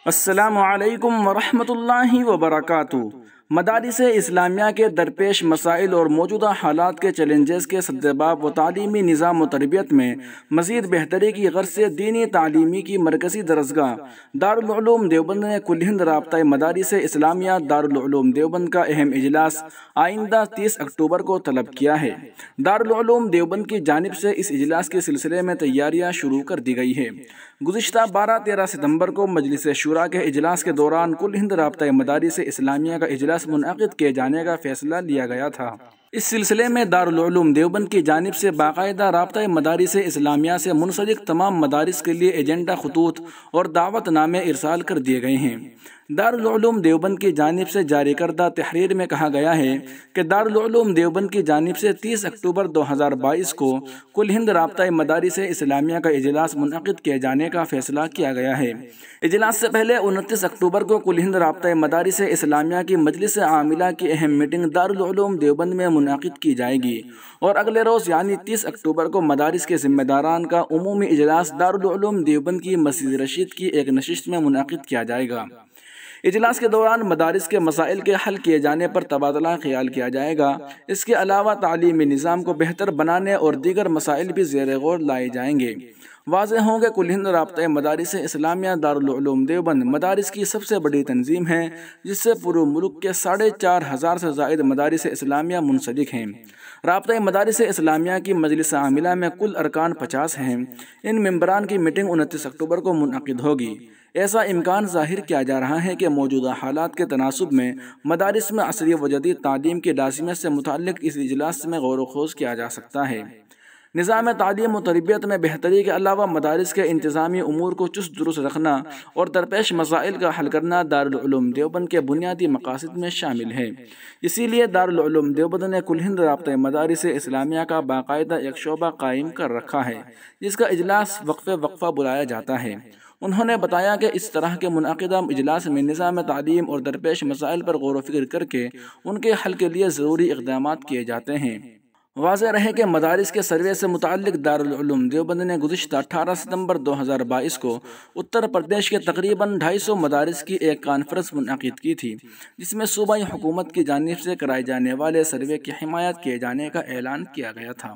السلام علیکم ورحمۃ اللہ وبرکاتہ۔ مدارس اسلامیہ کے درپیش مسائل اور موجودہ حالات کے چیلنجز کے سدباب و تعلیمی نظام و تربیت میں مزید بہتری کی غرض سے دینی تعلیمی کی مرکزی درسگاہ دارالعلوم دیوبند نے کل ہند رابطہ مدارس اسلامیہ دارالعلوم دیوبند کا اہم اجلاس آئندہ 30 اکتوبر کو طلب کیا ہے۔ دارالعلوم دیوبند کی جانب سے اس اجلاس کے سلسلے میں تیاریاں شروع کر دی گئی ہیں۔ گزشتہ 12-13 ستمبر کو مجلس شورا کے اجلاس کے دوران کل ہند رابطہ مدارس اسلامیہ کا اجلاس منعقد کیے جانے کا فیصلہ لیا گیا تھا۔ اس سلسلے میں دارالعلوم دیوبند کی جانب سے باقاعدہ رابطہ مدارس اسلامیہ سے منسلک تمام مدارس کے لیے ایجنڈا خطوط اور دعوت نامے ارسال کر دیے گئے ہیں۔ دارالعلوم دیوبند کی جانب سے جاری کردہ تحریر میں کہا گیا ہے کہ دارالعلوم دیوبند کی جانب سے 30 اکتوبر 2022 کو کل ہند رابطہ مدارس اسلامیہ کا اجلاس منعقد کیے جانے کا فیصلہ کیا گیا ہے۔ اجلاس سے پہلے 29 اکتوبر کو کل ہند رابطہ مدارس اسلامیہ کی مجلس عاملہ کی اہم میٹنگ دارالعلوم دیوبند میں منعقد کی جائے گی اور اگلے روز یعنی 30 اکتوبر کو مدارس کے ذمہ داران کا عمومی اجلاس دارالعلوم دیوبند کی مسجد رشید کی ایک نشست میں منعقد کیا جائے گا۔ اجلاس کے دوران مدارس کے مسائل کے حل کیے جانے پر تبادلہ خیال کیا جائے گا۔ اس کے علاوہ تعلیمی نظام کو بہتر بنانے اور دیگر مسائل بھی زیر غور لائے جائیں گے۔ واضح ہوں کہ کل ہند رابطہ مدارس اسلامیہ دارالعلوم دیوبند مدارس کی سب سے بڑی تنظیم ہے، جس سے پورے ملک کے 4,500 سے زائد مدارس اسلامیہ منسلک ہیں۔ رابطہ مدارس اسلامیہ کی مجلس عاملہ میں کل ارکان 50 ہیں۔ ان ممبران کی میٹنگ 29 اکتوبر کو منعقد ہوگی۔ ایسا امکان ظاہر کیا جا رہا ہے کہ موجودہ حالات کے تناسب میں مدارس میں عصری و جدید تعلیم کی لازمیت سے متعلق اس اجلاس میں غور و خوض کیا جا سکتا ہے۔ نظام تعلیم و تربیت میں بہتری کے علاوہ مدارس کے انتظامی امور کو چست درست رکھنا اور درپیش مسائل کا حل کرنا دارالعلوم دیوبند کے بنیادی مقاصد میں شامل ہے۔ اسی لیے دارالعلوم دیوبند نے کل ہند رابطہ مدارس اسلامیہ کا باقاعدہ ایک شعبہ قائم کر رکھا ہے، جس کا اجلاس وقفہ بلایا جاتا ہے۔ انہوں نے بتایا کہ اس طرح کے منعقدہ اجلاس میں نظام تعلیم اور درپیش مسائل پر غور و فکر کر کے ان کے حل کے لیے ضروری اقدامات کیے جاتے ہیں۔ واضح رہے کہ مدارس کے سروے سے متعلق دارالعلوم دیوبند نے گزشتہ 18 ستمبر 2022 کو اتر پردیش کے تقریباً 250 مدارس کی ایک کانفرنس منعقد کی تھی، جس میں صوبائی حکومت کی جانب سے کرائے جانے والے سروے کی حمایت کیے جانے کا اعلان کیا گیا تھا۔